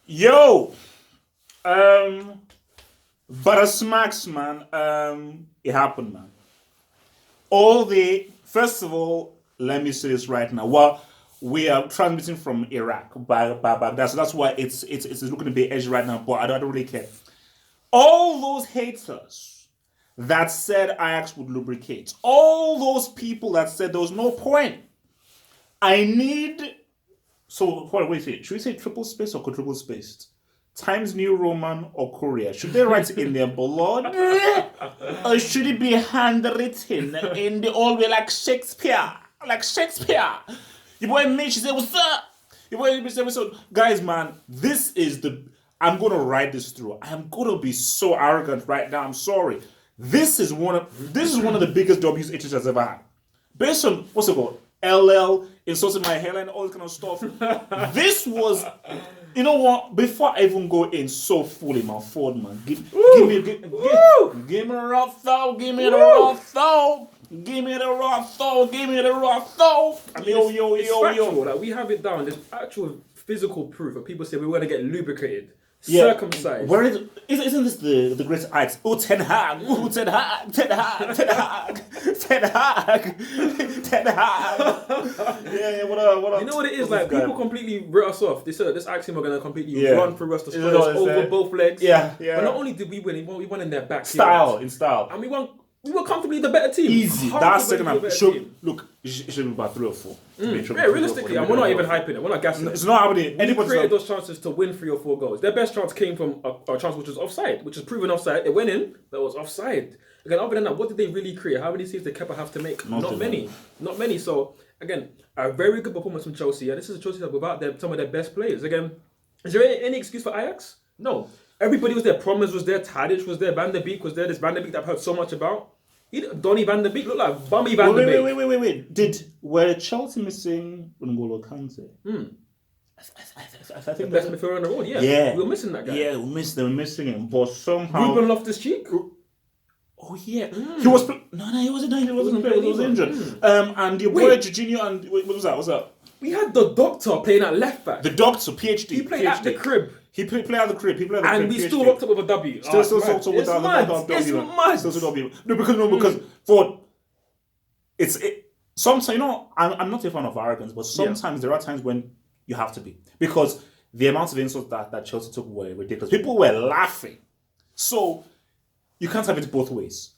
Yo, but smacks, man. It happened, man. First of all, let me say this right now. Well, we are transmitting from Iraq by Baghdad, so that's why it's looking to be edgy right now. But I don't really care. All those haters that said Ajax would lubricate, all those people that said there was no point. I need. So, what do we say? Should we say triple space or quadruple spaced? Times New Roman or Korea? Should they write it in their blood? Or should it be handwritten in the old way like Shakespeare? Like Shakespeare. Your boy Mitch said, what's up? Your boy Mitch said, what's up? Guys, man, I'm going to write this through. I'm going to be so arrogant right now. I'm sorry. This is one of the biggest W's H has ever had. Based on, what's it called? LL, insulting my hairline, all this kind of stuff. This was, you know what? Before I even go in so fully, my Ford, man, give me the raw thought, give me the raw thought, give me the raw thought, give me the raw thought. Yo. Like, we have it down. There's actual physical proof of people say we want to get lubricated. Circumcised. Where isn't this the great Ajax? Oh, Ten Hag. Oh, Ten Hag. Ten Hag. Ten Hag. Ten Hag. Ten Hag. Yeah, what up? You know what it is? Like, people completely wrote us off. They said this Ajax team were going to completely run through us to Spurs over both legs. Yeah. But not only did we win, we won in their back. In style. And we were comfortably the better team. Easy. That second half. Look, it should be about 3 or 4. Realistically, and we're not even hyping it. We're not gassing it. It's not happening. We created those chances to win 3 or 4 goals. Their best chance came from a chance which was offside, which is proven offside. It went in, that was offside. Again, other than that, what did they really create? How many saves did Kepa have to make? Not many. So, again, a very good performance from Chelsea. And this is a Chelsea that without some of their best players. Again, is there any excuse for Ajax? No. Everybody was there. Promes was there. Tadic was there. Van der Beek was there. This Van der Beek that I've heard so much about. Donny Van der Beek looked like Bummy Van der Beek. Wait. Were Chelsea missing N'Golo Kante? I think the best midfielder on the road. We were missing that guy. Yeah, they were missing him, but somehow Ruben Loftus-Cheek. Oh yeah, he was. He wasn't. He wasn't playing. He was injured. And your boy Jorginho and what was that? What's that? We had the Doctor playing at left back. The Doctor, PhD. He played PhD. at the crib. He played at the crib. And we still rocked up with a W. Still with that W. It's mad. Still W. Because for sometimes I'm not a fan of arrogance, but sometimes there are times when you have to be, because the amount of insults that Chelsea took were ridiculous. People were laughing, so you can't have it both ways.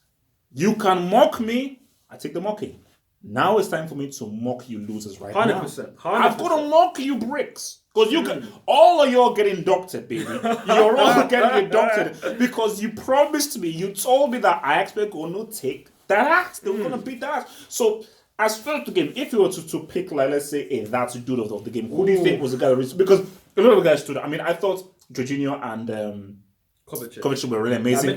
You can mock me, I take the mocking. Now it's time for me to mock you losers right 100%. now. I'm gonna mock you bricks. Because you can, all of you are getting inducted, baby. You're all getting inducted because you promised me, you told me that Ajax were going to take that axe. They were going to beat that axe. So, as far as the game, if you were to pick, like, let's say, that's a dude of the game, who do you think was the guy that because a lot of guys stood. I mean, I thought Jorginho and Kovacic were really amazing.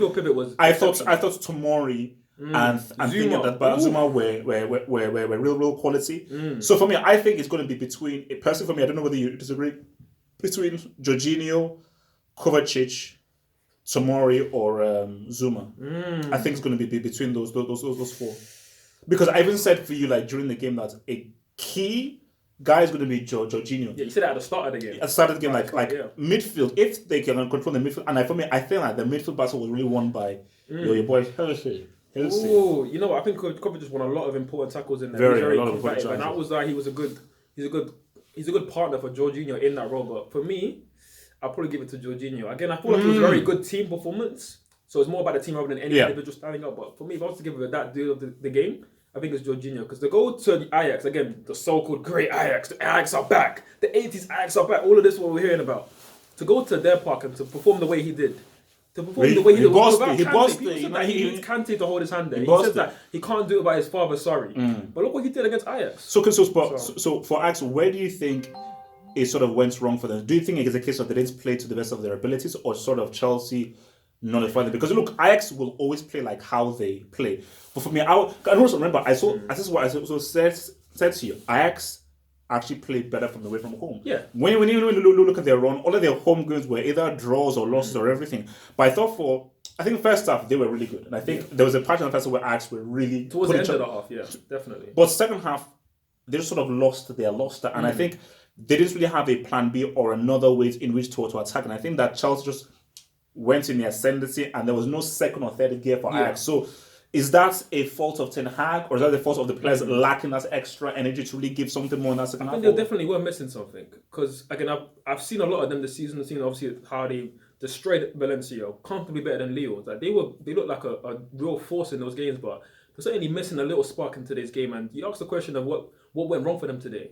I thought Tomori and thinking that Zuma were real quality. So for me, I think it's going to be between a person. For me, I don't know whether you disagree, between Jorginho, Kovacic, Tomori, or Zuma. I think it's going to be between those 4. Because I even said for you, like, during the game, that a key guy is going to be Jorginho. Yeah, you said that at the start of the game. At the start of the game, midfield, if they can control the midfield, and for me, I feel like the midfield battle was really won by your boy Chelsea. Oh, you know what? I think Kovacic just won a lot of important tackles in there. Very combative, and that was he's a good partner for Jorginho in that role. But for me, I'll probably give it to Jorginho. Again, I feel like it was a very good team performance. So it's more about the team rather than any individual standing up. But for me, if I was to give it that deal of the game, I think it's Jorginho. Because to go to the Ajax, again, the so-called great Ajax, the Ajax are back, the 80s Ajax are back, all of this is what we're hearing about. To go to their park and to perform the way he did. He bossed it. He needs Kante to hold his hand there. He says that he can't do it by his father, sorry. But look what he did against Ajax. So for Ajax, where do you think it sort of went wrong for them? Do you think it's a case of they didn't play to the best of their abilities, or sort of Chelsea nullified them? Because look, Ajax will always play like how they play. But for me, I also remember this is what I said to you. Ajax actually played better from away from home. Yeah. When you look at their run, all of their home games were either draws or losses or everything. But I think first half they were really good, and I think there was a part in the first half where Ajax were really towards the end of the half. Yeah, definitely. But second half they just sort of lost their luster, and I think they didn't really have a plan B or another way in which to attack. And I think that Chelsea just went in the ascendancy and there was no second or third gear for Ajax. So is that a fault of Ten Hag or is that the fault of the players lacking that extra energy to really give something more in that second half? I think they definitely were missing something. Because, again, I've seen a lot of them this season. I've seen, obviously, how they destroyed Valencia, comfortably better than Leo. Like they looked like a real force in those games, but they're certainly missing a little spark in today's game. And you asked the question of what went wrong for them today.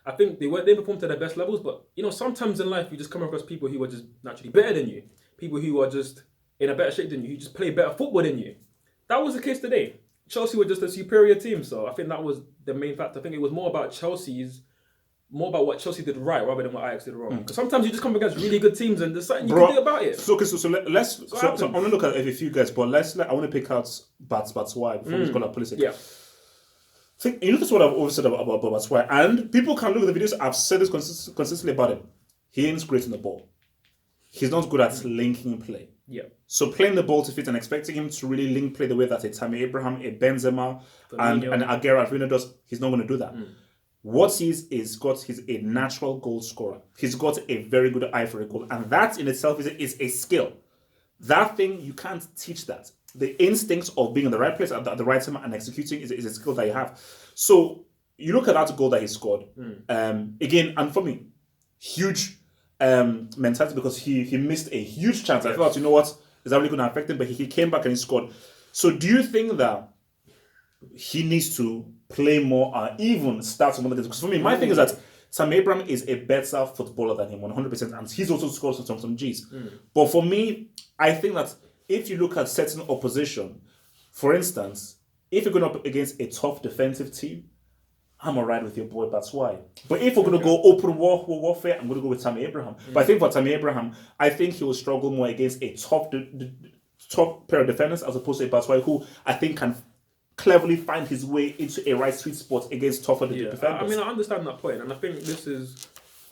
I think they performed to their best levels, but sometimes in life you just come across people who are just naturally better than you, people who are just in a better shape than you, who just play better football than you. That was the case today. Chelsea were just a superior team, so I think that was the main factor. I think it was more about what Chelsea did right rather than what Ajax did wrong. Because sometimes you just come against really good teams and there's something you can do about it. So I want to look at a few guys, but I want to pick out Batshuayi before we call out Pulisic. Yeah. That's what I've always said about Batshuayi, and people can look at the videos. I've said this consistently about him. He ain't great in the ball. He's not good at linking play. Yeah. So playing the ball to fit and expecting him to really link play the way that a Tammy Abraham, a Benzema, and Aguero does, he's not going to do that. What he's a natural goal scorer. He's got a very good eye for a goal, and that in itself is a skill. That thing, you can't teach that. The instincts of being in the right place at the right time and executing is a skill that you have. So you look at that goal that he scored. Again, and for me, huge mentality because he missed a huge chance. I thought, is that really going to affect him? But he came back and he scored. So do you think that he needs to play more or even start some other games? Because for me, my thing is that Sam Abraham is a better footballer than him, 100%, and he's also scored some G's. But for me, I think that if you look at certain opposition, for instance, if you're going up against a tough defensive team, I'm alright with your boy, that's why. But if we're going to go open warfare, I'm going to go with Tammy Abraham. But I think for Tammy Abraham, I think he will struggle more against a top pair of defenders as opposed to a Batshuayi who I think can cleverly find his way into a right sweet spot against tougher defenders. I mean, I understand that point, and I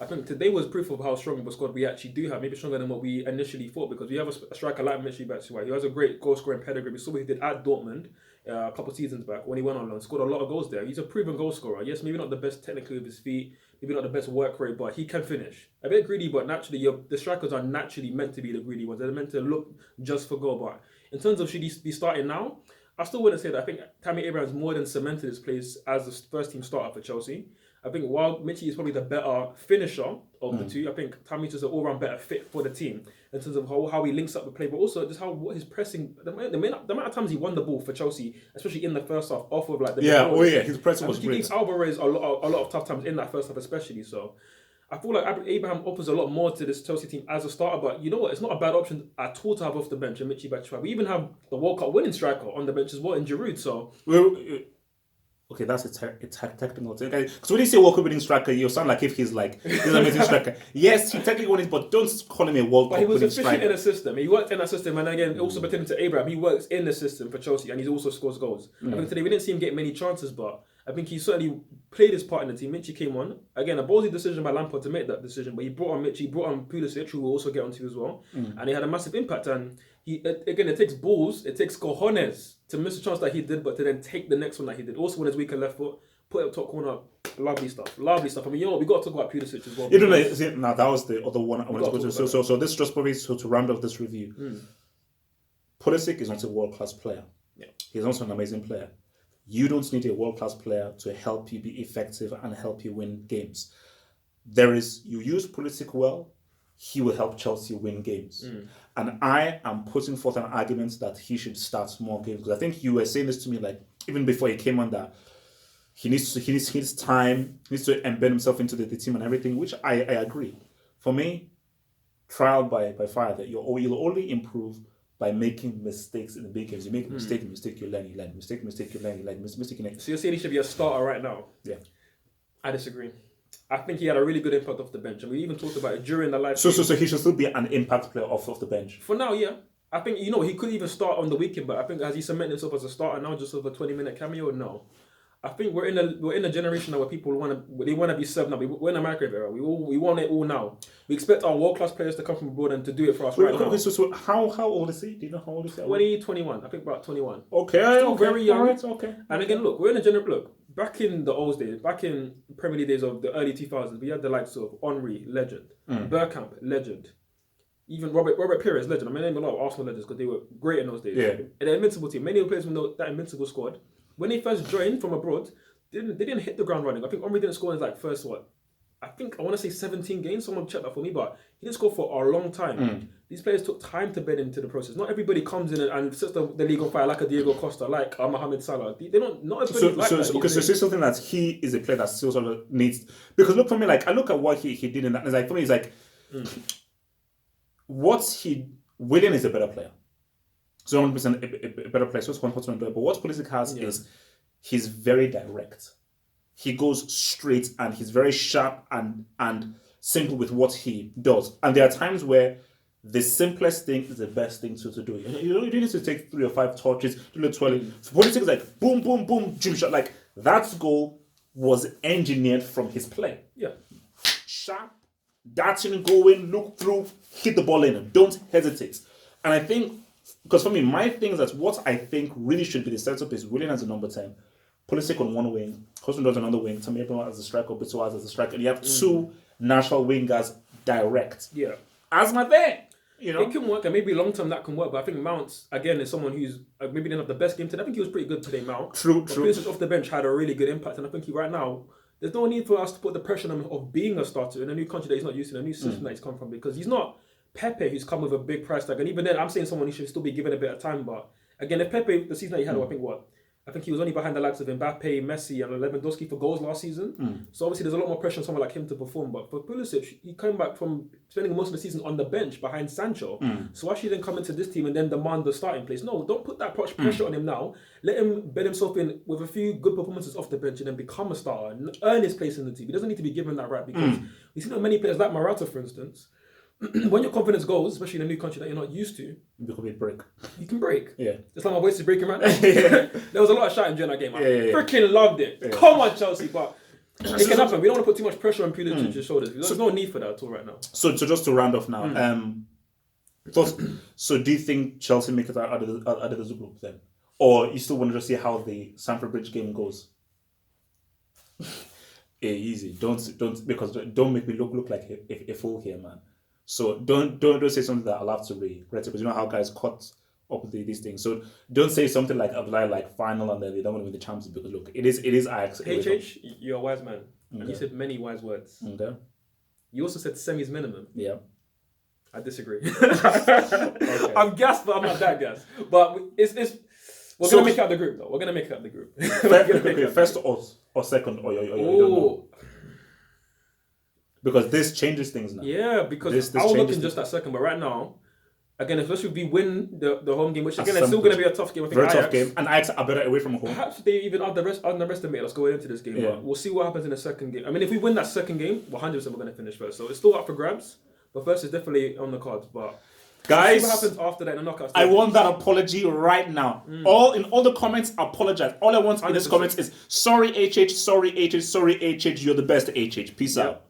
think today was proof of how strong of a squad we actually do have, maybe stronger than what we initially thought, because we have a striker like Michy Batshuayi. He has a great goal scoring pedigree. We saw what he did at Dortmund a couple of seasons back when he went on loan, scored a lot of goals there. He's a proven goal scorer. Yes, maybe not the best technically with his feet, maybe not the best work rate, but he can finish. A bit greedy, but naturally, the strikers are naturally meant to be the greedy ones. They're meant to look just for goal. But in terms of should he be starting now, I still wouldn't say that. I think Tammy Abraham's more than cemented his place as the first team starter for Chelsea. I think while Michy is probably the better finisher of the two, I think Tammy's just an all-round better fit for the team in terms of how he links up the play, but also just what his pressing, the amount of times he won the ball for Chelsea, especially in the first half, off of his pressing was great. He gave Alvarez a lot of tough times in that first half, especially. So I feel like Abraham offers a lot more to this Chelsea team as a starter, but you know what? It's not a bad option at all to have off the bench and Michy Batshuayi. We even have the World Cup winning striker on the bench as well in Giroud. So. Okay, that's a technical thing. Because when you say World Cup winning striker, you sound like if he's an amazing striker. Yes, he technically won it, but don't call him a World Cup winning striker. But he was efficient in a system. He worked in that system, and again, also pertaining to Abraham, he works in the system for Chelsea, and he also scores goals. I think today we didn't see him get many chances, but I think he certainly played his part in the team. Michy came on. Again, a ballsy decision by Lampard to make that decision, but he brought on Michy, brought on Pulisic, who we'll also get onto as well, and he had a massive impact. And it takes balls, it takes cojones to miss a chance that he did, but to then take the next one that he did. Also, with his weaker left foot, put it up top corner, lovely stuff. I mean, we got to talk about Pulisic as well. That was the other one I wanted to go to. So this just probably to round off this review. Pulisic is not a world-class player. Yeah. He's also an amazing player. You don't need a world-class player to help you be effective and help you win games. You use Pulisic well, he will help Chelsea win games. And I am putting forth an argument that he should start more games. Because I think you were saying this to me even before he came on that he needs time, he needs to embed himself into the team and everything, which I agree. For me, trial by fire, that you'll only improve by making mistakes in the big games. You make a mistake, you learn, mistake, you learn, mistake, you learn. So you're saying he should be a starter right now? Yeah. I disagree. I think he had a really good impact off the bench, and we even talked about it during the live. So he should still be an impact player off the bench? For now, yeah. I think, he could even start on the weekend, but I think has he cemented himself as a starter now, just over a 20-minute cameo? No. I think we're in a generation now where people want to be served now. We're in a microwave era. We want it all now. We expect our world-class players to come from abroad and to do it for us now. So how old is he? Do you know how old is he? 21. I think about 21. Okay. Still very young. Right, okay. And again, look, we're in a generation. Look, back in the old days, back in Premier League days of the early 2000s, we had the likes of Henry, legend, Bergkamp, legend, even Robert Pires, legend. I mean, I name a lot of Arsenal legends because they were great in those days. Yeah. And the Invincible team, many of the players from that Invincible squad, when they first joined from abroad, they didn't hit the ground running. I think Henry didn't score in like first I want to say 17 games. Someone checked that for me, but he didn't score for a long time. These players took time to bed into the process. Not everybody comes in and sets the league on fire like a Diego Costa, like Mohamed Salah. They don't. Not everybody so say something that he is a player that still sort of needs, because look for me, like I look at what he did in that. It's like for me, it's like Willian is a better player. So 100% a better player. So it's 100% better. But what Pulisic has is he's very direct. He goes straight and he's very sharp and simple with what he does. And there are times where the simplest thing is the best thing to do. You don't need to take 3 or 5 touches, do the twirling. So Pulisic is like boom, boom, boom, dream shot. Like that goal was engineered from his play. Yeah. Sharp, darting, go in, look through, hit the ball in. Don't hesitate. And I think, because for me, my thing is that what I think really should be the setup is Willian as a number 10. Pulisic on one wing, Hudson on another wing, Tammy Abraham as a striker, Bitsoas as a striker, and you have 2 natural wingers direct. Yeah. As my thing. You know? It can work, and maybe long term that can work, but I think Mount, again, is someone who's maybe didn't have the best game today. I think he was pretty good today, Mount. True. Pulisic off the bench had a really good impact, and I think right now, there's no need for us to put the pressure on him of being a starter in a new country that he's not used to, a new system that he's come from, because he's not Pepe, who's come with a big price tag, and even then, I'm saying someone he should still be given a bit of time, but again, if Pepe, the season that he had, I think he was only behind the likes of Mbappe, Messi, and Lewandowski for goals last season. So obviously there's a lot more pressure on someone like him to perform. But for Pulisic, he came back from spending most of the season on the bench behind Sancho. So why should he then come into this team and then demand the starting place? No, don't put that much pressure on him now. Let him bed himself in with a few good performances off the bench and then become a starter and earn his place in the team. He doesn't need to be given that right, because we've seen many players like Morata, for instance. When your confidence goes, especially in a new country that you're not used to, you can break. You can break. Yeah. It's like my voice is breaking right now. There was a lot of shouting during that game. I freaking loved it. Yeah. Come on, Chelsea, but it can happen. We don't want to put too much pressure on Pulisic's shoulders. There's no need for that at all right now. So just to round off now, so do you think Chelsea make it out of the group then, or you still want to just see how the Stamford Bridge game goes? Easy. Don't because don't make me look like a fool here, man. So don't say something that I'll have to regret it, because you know how guys cut up these things. So don't say something like like final and then they don't want to win the Champions, because look, it is Ajax. HH, you're a wise man. Okay. And you said many wise words. Okay. You also said semis minimum. Yeah. I disagree. Okay. I'm gassed, but I'm not that gassed. But we're gonna make it out the group though. We're gonna make it out the group. First or second or you don't know. Because this changes things now. Yeah, because I was looking just that second, but right now, again, especially if we win the home game, which again is still going to be a tough game. I think very tough game, and Ajax are better away from home. Perhaps they even underestimate us going into this game, but we'll see what happens in the second game. I mean, if we win that second game, 100% we're going to finish first. So it's still up for grabs, but first is definitely on the cards. But guys, what happens after that in the knockouts? I want that apology right now. In all the comments, apologize. All I want in this comments is sorry HH, sorry HH, sorry HH. You're the best HH. Peace out.